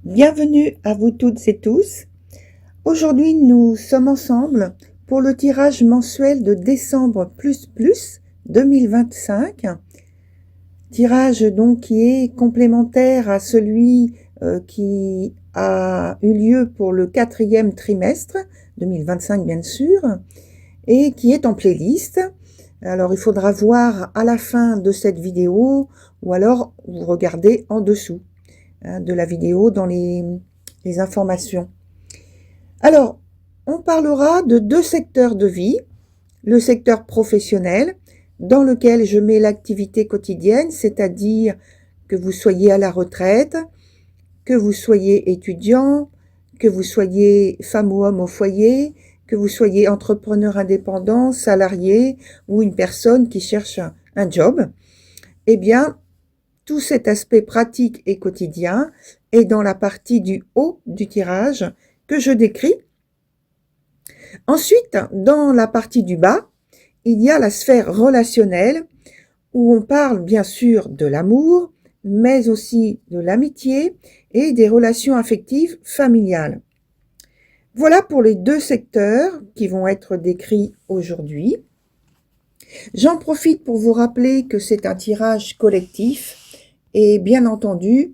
Bienvenue à vous toutes et tous. Aujourd'hui, nous sommes ensemble pour le tirage mensuel de décembre 2025. Tirage donc qui est complémentaire à celui qui a eu lieu pour le 4e trimestre 2025 bien sûr, et qui est en playlist. Alors il faudra voir à la fin de cette vidéo ou alors vous regardez en dessous de la vidéo dans les informations. Alors, on parlera de 2 secteurs de vie. Le secteur professionnel, dans lequel je mets l'activité quotidienne, c'est-à-dire que vous soyez à la retraite, que vous soyez étudiant, que vous soyez femme ou homme au foyer, que vous soyez entrepreneur indépendant, salarié ou une personne qui cherche un job. Eh bien, tout cet aspect pratique et quotidien est dans la partie du haut du tirage que je décris. Ensuite, dans la partie du bas, il y a la sphère relationnelle où on parle bien sûr de l'amour, mais aussi de l'amitié et des relations affectives familiales. Voilà pour les 2 secteurs qui vont être décrits aujourd'hui. J'en profite pour vous rappeler que c'est un tirage collectif et bien entendu,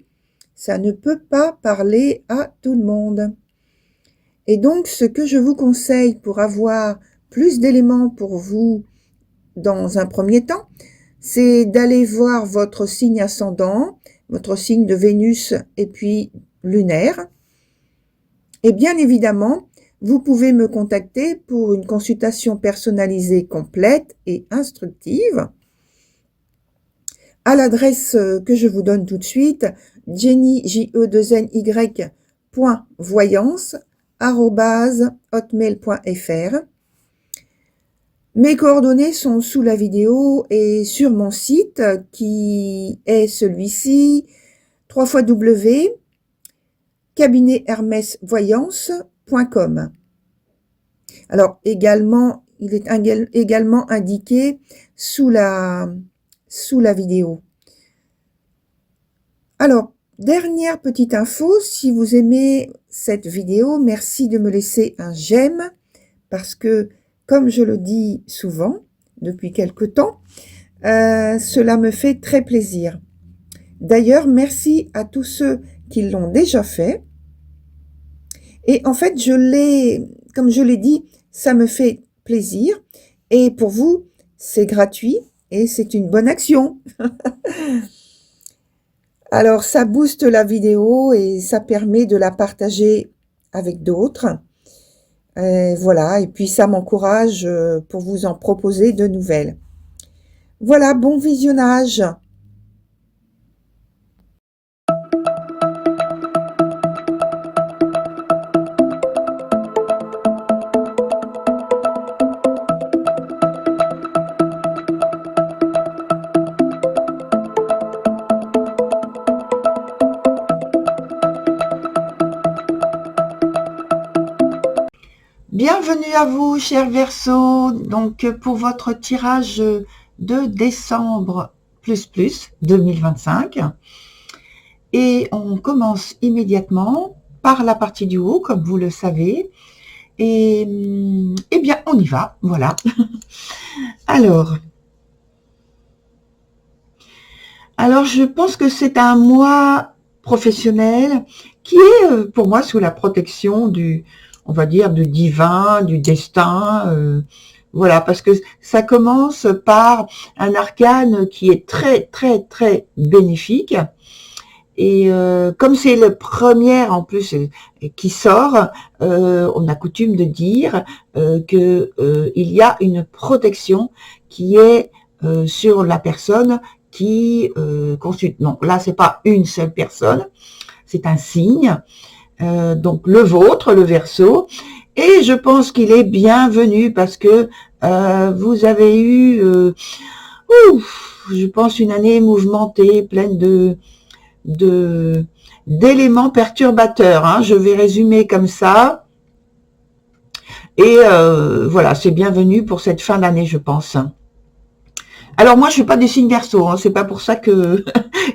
ça ne peut pas parler à tout le monde. Et donc, ce que je vous conseille pour avoir plus d'éléments pour vous dans un premier temps, c'est d'aller voir votre signe ascendant, votre signe de Vénus et puis lunaire. Et bien évidemment, vous pouvez me contacter pour une consultation personnalisée complète et instructive à l'adresse que je vous donne tout de suite, jenny.voyance@hotmail.fr. Mes coordonnées sont sous la vidéo et sur mon site qui est celui-ci, www.cabinethermesvoyance.com. Alors également, il est également indiqué sous la vidéo. Alors, dernière petite info, si vous aimez cette vidéo, merci de me laisser un j'aime parce que, comme je le dis souvent depuis quelque temps, cela me fait très plaisir. D'ailleurs, merci à tous ceux qui l'ont déjà fait. Et en fait, comme je l'ai dit, ça me fait plaisir. Et pour vous, c'est gratuit et c'est une bonne action. Alors, ça booste la vidéo et ça permet de la partager avec d'autres. Voilà, et puis ça m'encourage pour vous en proposer de nouvelles. Voilà, bon visionnage. Bienvenue à vous, chers Verseaux, donc pour votre tirage de décembre 2025. Et on commence immédiatement par la partie du haut, comme vous le savez. Et eh bien, on y va, voilà. Alors, je pense que c'est un mois professionnel qui est pour moi sous la protection on va dire, du divin, du destin, voilà, parce que ça commence par un arcane qui est très, très, très bénéfique. Et comme c'est le premier en plus qui sort, on a coutume de dire que il y a une protection qui est sur la personne qui consulte. Non, là c'est pas une seule personne, c'est un signe. Donc le vôtre, le Verseau, et je pense qu'il est bienvenu parce que vous avez eu, je pense, une année mouvementée, pleine d'éléments perturbateurs, hein, je vais résumer comme ça, et voilà, c'est bienvenu pour cette fin d'année, je pense. Alors moi, je fais pas des signes Verseau, hein, c'est pas pour ça que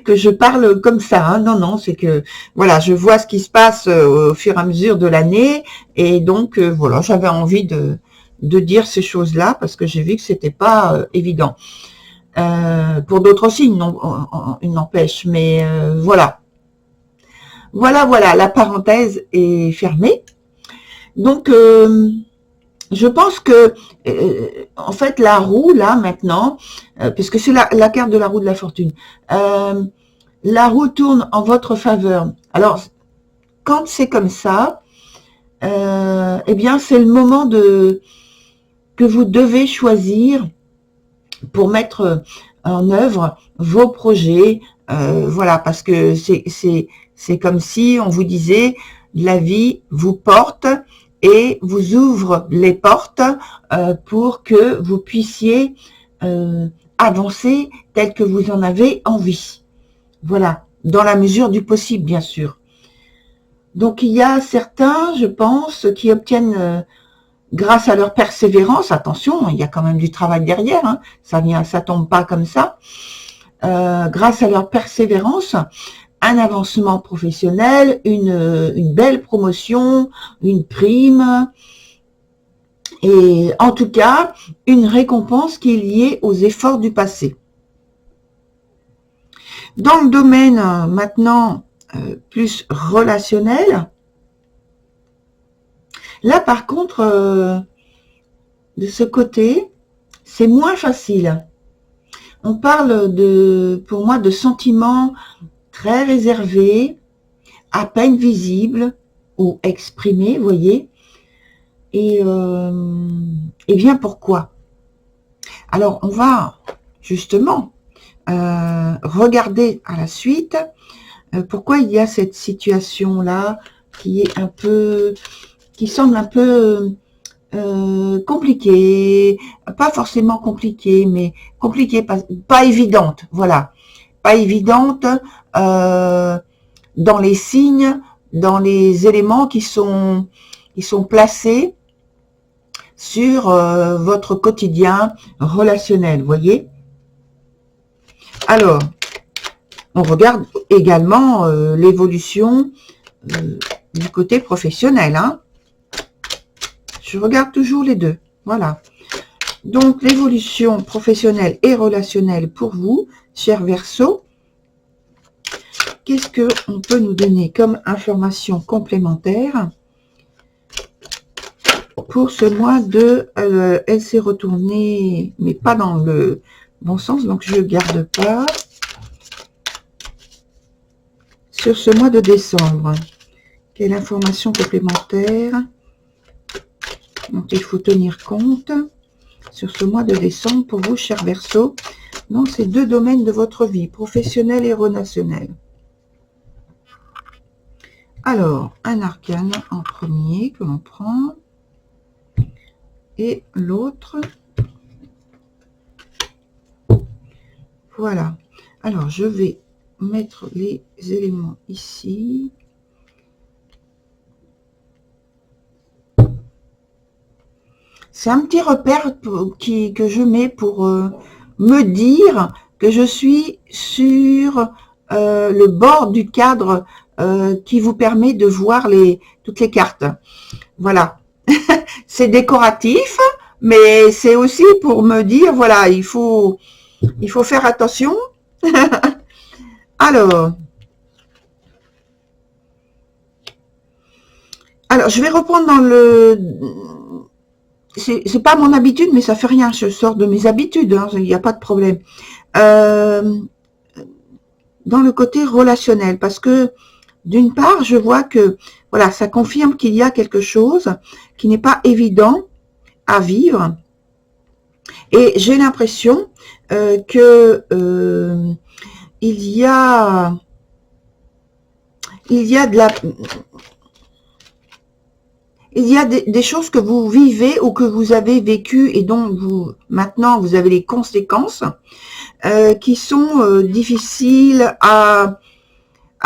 que je parle comme ça. Hein. Non, non, c'est que voilà, je vois ce qui se passe au fur et à mesure de l'année, et donc voilà, j'avais envie de dire ces choses-là parce que j'ai vu que c'était pas évident. Pour d'autres signes, non, il n'empêche, mais voilà. Voilà, la parenthèse est fermée. Donc, je pense que, en fait, la roue, là, maintenant, puisque c'est la carte de la roue de la fortune, la roue tourne en votre faveur. Alors, quand c'est comme ça, eh bien, c'est le moment que vous devez choisir pour mettre en œuvre vos projets. Voilà, parce que c'est comme si on vous disait, la vie vous porte et vous ouvre les portes pour que vous puissiez avancer tel que vous en avez envie. Voilà, dans la mesure du possible, bien sûr. Donc, il y a certains, je pense, qui obtiennent, grâce à leur persévérance, attention, il y a quand même du travail derrière, hein, ça tombe pas comme ça, grâce à leur persévérance, un avancement professionnel, une belle promotion, une prime, et en tout cas, une récompense qui est liée aux efforts du passé. Dans le domaine maintenant plus relationnel, là par contre, de ce côté, c'est moins facile. On parle pour moi, de sentiments très réservés, à peine visibles ou exprimés, vous voyez. Et bien pourquoi? Alors on va justement regarder à la suite pourquoi il y a cette situation-là qui semble un peu compliquée, pas forcément compliquée, mais compliquée, pas évidente, voilà, pas évidente dans les signes, dans les éléments qui sont placés sur votre quotidien relationnel, vous voyez. Alors, on regarde également l'évolution du côté professionnel. Hein. Je regarde toujours les deux. Voilà. Donc, l'évolution professionnelle et relationnelle pour vous, cher Verseau. Qu'est-ce qu'on peut nous donner comme information complémentaire pour ce mois de... elle s'est retournée, mais pas dans le bon sens, donc je ne garde pas. Sur ce mois de décembre, quelle information complémentaire dont il faut tenir compte sur ce mois de décembre pour vous, cher Verseau, dans ces deux domaines de votre vie, professionnel et relationnel. Alors, un arcane en premier que l'on prend, et l'autre. Voilà. Alors, je vais mettre les éléments ici. C'est un petit repère que je mets pour me dire que je suis sur le bord du cadre qui vous permet de voir toutes les cartes. Voilà. C'est décoratif, mais c'est aussi pour me dire, voilà, il faut faire attention. Alors, je vais reprendre dans le... C'est pas mon habitude, mais ça fait rien. Je sors de mes habitudes, hein, il n'y a pas de problème. Dans le côté relationnel, parce que d'une part, je vois que voilà, ça confirme qu'il y a quelque chose qui n'est pas évident à vivre, et j'ai l'impression que il y a de la... Il y a des choses que vous vivez ou que vous avez vécues et dont maintenant vous avez les conséquences qui sont difficiles à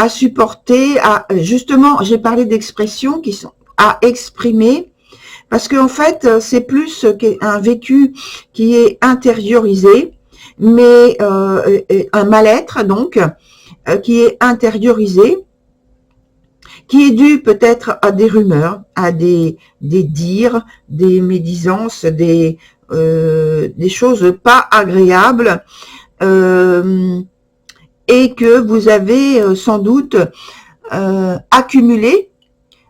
supporter. Justement, j'ai parlé d'expressions qui sont à exprimer, parce qu'en fait, c'est plus un vécu qui est intériorisé, mais un mal-être donc qui est intériorisé, qui est dû peut-être à des rumeurs, à des dires, des médisances, des choses pas agréables, et que vous avez sans doute accumulé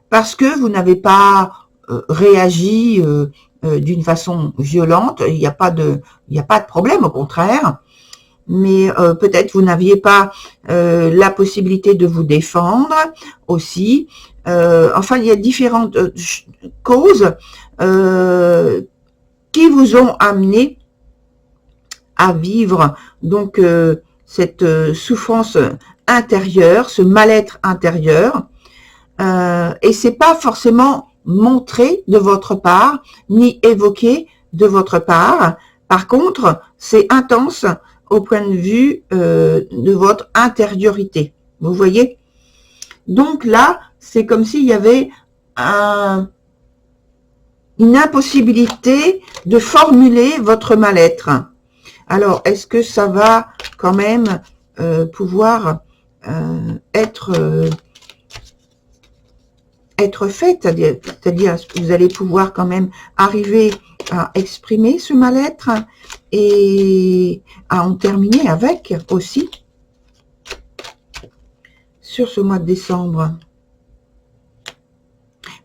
parce que vous n'avez pas réagi d'une façon violente. Il n'y a pas de problème, au contraire. Mais peut-être vous n'aviez pas la possibilité de vous défendre aussi. Enfin, il y a différentes causes qui vous ont amené à vivre donc cette souffrance intérieure, ce mal-être intérieur. Et c'est pas forcément montré de votre part, ni évoqué de votre part. Par contre, c'est intense au point de vue de votre intériorité. Vous voyez? Donc là, c'est comme s'il y avait une impossibilité de formuler votre mal-être. Alors, est-ce que ça va quand même pouvoir être fait, c'est-à-dire que vous allez pouvoir quand même arriver à exprimer ce mal-être et à en terminer avec aussi sur ce mois de décembre.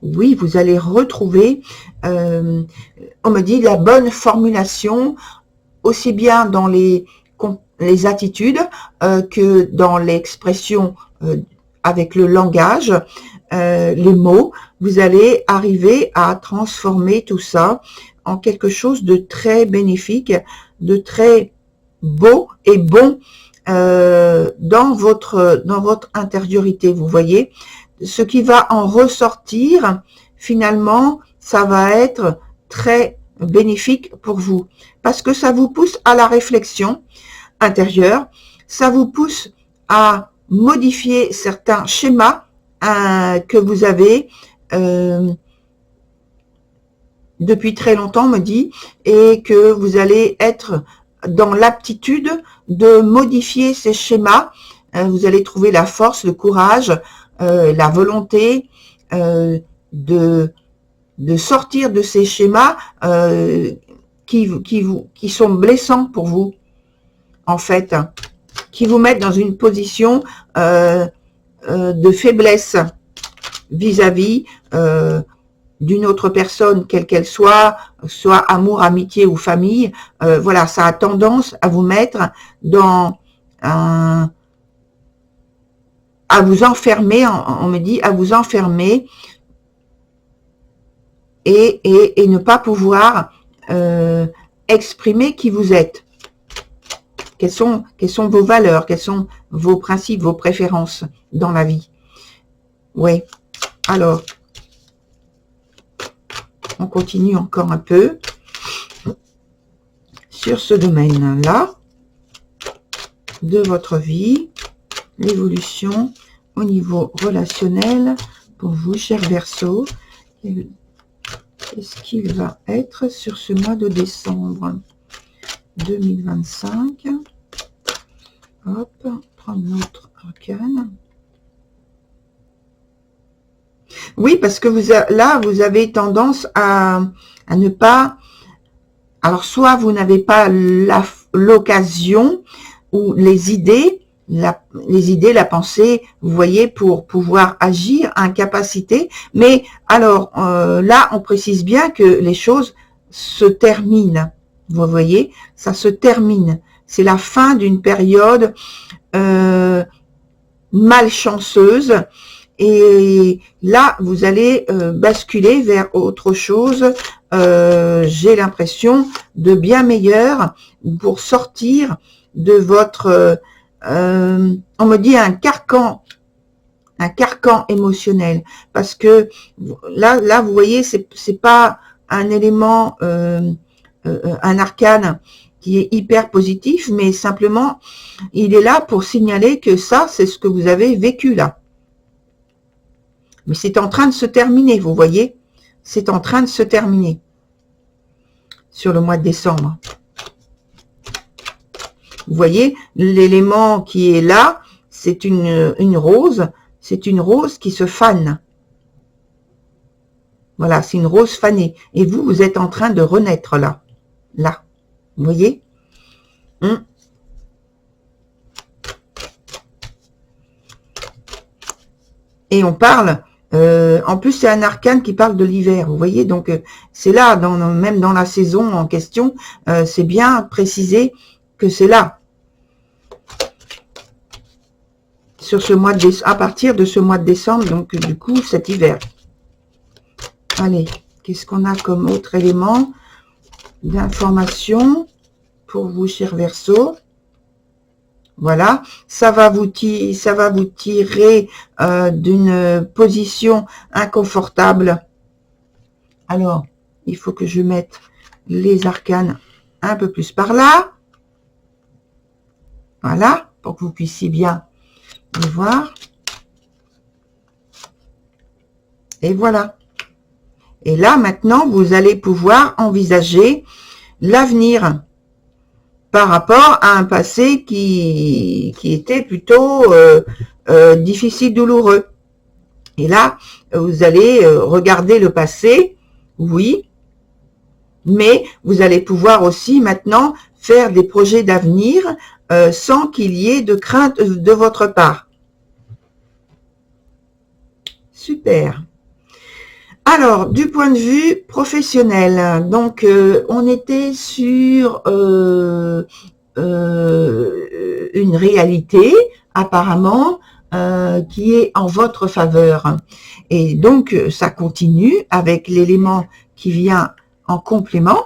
Oui, vous allez retrouver, on me dit, la bonne formulation, aussi bien dans les attitudes que dans l'expression avec le langage, les mots. Vous allez arriver à transformer tout ça en quelque chose de très bénéfique, de très beau et bon dans votre intériorité. Vous voyez, ce qui va en ressortir, finalement, ça va être très bénéfique pour vous, parce que ça vous pousse à la réflexion intérieure, ça vous pousse à modifier certains schémas que vous avez depuis très longtemps, me dit, et que vous allez être dans l'aptitude de modifier ces schémas. Vous allez trouver la force, le courage, la volonté de sortir de ces schémas qui sont blessants pour vous, en fait, qui vous mettent dans une position de faiblesse vis-à-vis d'une autre personne, quelle qu'elle soit amour, amitié ou famille. Voilà, ça a tendance à vous mettre dans à vous enfermer, on me dit, à vous enfermer et ne pas pouvoir exprimer qui vous êtes. Quelles sont vos valeurs, quels sont vos principes, vos préférences dans la vie. Oui, alors, on continue encore un peu sur ce domaine-là de votre vie, l'évolution au niveau relationnel pour vous, cher Verseau. Qu'est-ce qu'il va être sur ce mois de décembre 2025? Hop, prendre notre arcane. Oui, parce que là, vous avez tendance à ne pas... Alors, soit vous n'avez pas l'occasion ou les idées, la pensée, vous voyez, pour pouvoir agir, incapacité. Mais alors, là, on précise bien que les choses se terminent. Vous voyez, ça se termine. C'est la fin d'une période malchanceuse. Et là, vous allez basculer vers autre chose, j'ai l'impression, de bien meilleur pour sortir de votre, on me dit un carcan émotionnel. Parce que là vous voyez, c'est pas un élément, un arcane qui est hyper positif, mais simplement, il est là pour signaler que ça, c'est ce que vous avez vécu là. Mais c'est en train de se terminer, vous voyez. C'est en train de se terminer sur le mois de décembre. Vous voyez, l'élément qui est là, c'est une rose. C'est une rose qui se fane. Voilà, c'est une rose fanée. Et vous, vous êtes en train de renaître là. Là. Vous voyez? Et on parle, en plus c'est un arcane qui parle de l'hiver, vous voyez, donc c'est là, même dans la saison en question, c'est bien précisé que c'est là. Sur ce mois de à partir de ce mois de décembre, donc du coup cet hiver. Allez, qu'est-ce qu'on a comme autre élément d'information pour vous, chers Verseaux? Voilà, ça va vous tirer d'une position inconfortable. Alors, il faut que je mette les arcanes un peu plus par là. Voilà, pour que vous puissiez bien les voir. Et voilà. Et là, maintenant, vous allez pouvoir envisager l'avenir par rapport à un passé qui était plutôt difficile, douloureux. Et là, vous allez regarder le passé, oui, mais vous allez pouvoir aussi maintenant faire des projets d'avenir sans qu'il y ait de crainte de votre part. Super. Alors, du point de vue professionnel, donc on était sur une réalité apparemment qui est en votre faveur. Et donc, ça continue avec l'élément qui vient en complément,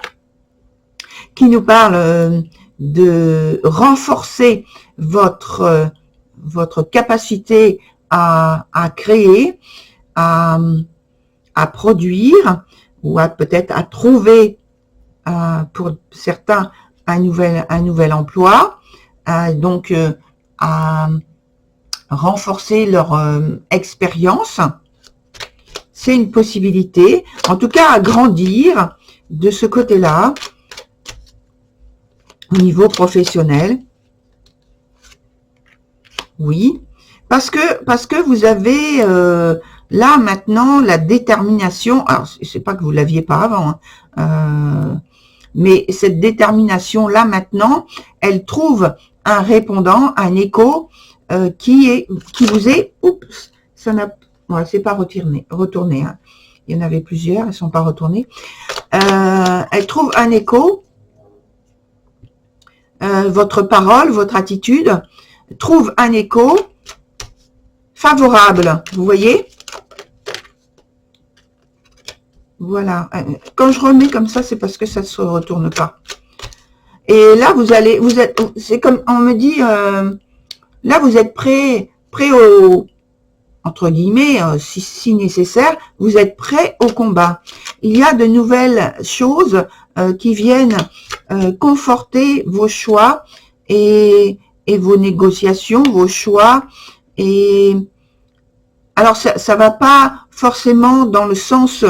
qui nous parle de renforcer votre capacité à créer, à produire ou peut-être à trouver pour certains un nouvel emploi, donc à renforcer leur expérience. C'est une possibilité, en tout cas à grandir de ce côté-là au niveau professionnel. Oui, parce que vous avez là maintenant la détermination. Alors c'est pas que vous l'aviez pas avant, mais cette détermination là maintenant, elle trouve un répondant, un écho qui vous est. Oups, ça n'a. Ouais, c'est pas retourné. Hein. Il y en avait plusieurs, elles sont pas retournées. Elle trouve un écho. Votre parole, votre attitude trouve un écho favorable. Vous voyez? Voilà. Quand je remets comme ça, c'est parce que ça ne se retourne pas. Et là, c'est comme on me dit, là vous êtes prêt au, entre guillemets, si nécessaire, vous êtes prêt au combat. Il y a de nouvelles choses qui viennent conforter vos choix et vos négociations, vos choix. Et alors, ça va pas forcément dans le sens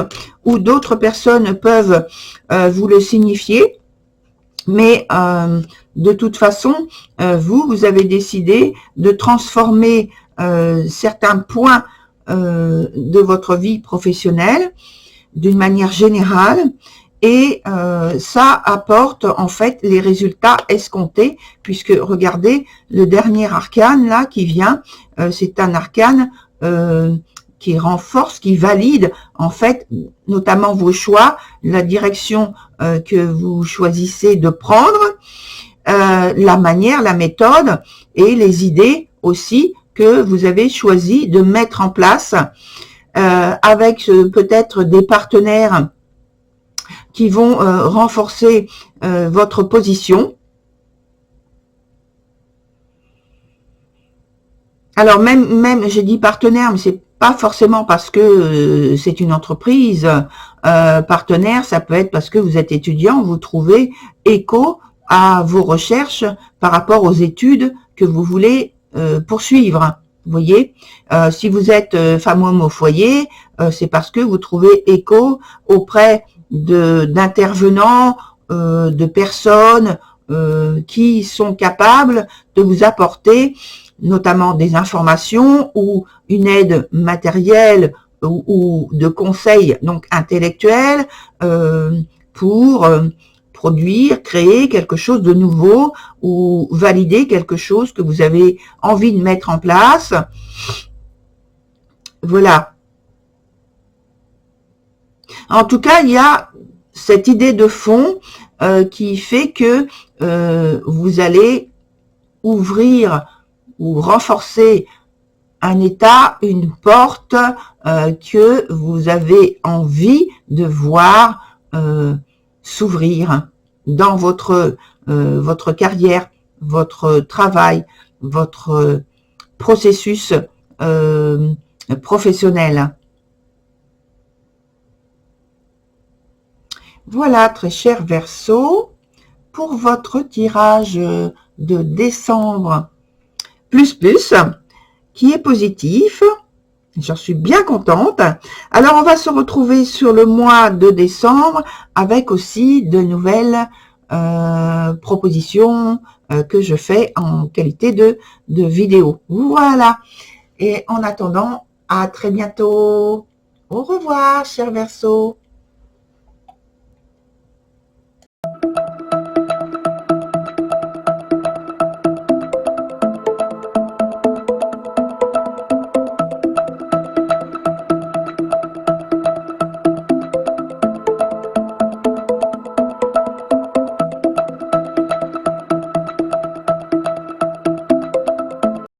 où d'autres personnes peuvent vous le signifier, mais de toute façon, vous avez décidé de transformer certains points de votre vie professionnelle d'une manière générale, et ça apporte en fait les résultats escomptés, puisque regardez le dernier arcane là qui vient, c'est un arcane qui renforce, qui valide en fait notamment vos choix, la direction que vous choisissez de prendre, la manière, la méthode et les idées aussi que vous avez choisi de mettre en place avec peut-être des partenaires qui vont renforcer votre position. Alors même j'ai dit partenaire, mais c'est pas forcément parce que c'est une entreprise. Partenaire, ça peut être parce que vous êtes étudiant, vous trouvez écho à vos recherches par rapport aux études que vous voulez poursuivre. Vous voyez, si vous êtes femme ou homme au foyer, c'est parce que vous trouvez écho auprès d'intervenants, de personnes qui sont capables de vous apporter notamment des informations ou une aide matérielle ou de conseils donc intellectuels pour produire, créer quelque chose de nouveau ou valider quelque chose que vous avez envie de mettre en place. Voilà. En tout cas, il y a cette idée de fond qui fait que vous allez ouvrir ou renforcer un état, une porte que vous avez envie de voir s'ouvrir dans votre carrière, votre travail, votre processus professionnel. Voilà, très cher Verseau, pour votre tirage de décembre plus, qui est positif. J'en suis bien contente. Alors, on va se retrouver sur le mois de décembre avec aussi de nouvelles propositions que je fais en qualité de vidéo. Voilà. Et en attendant, à très bientôt. Au revoir, cher Verseau.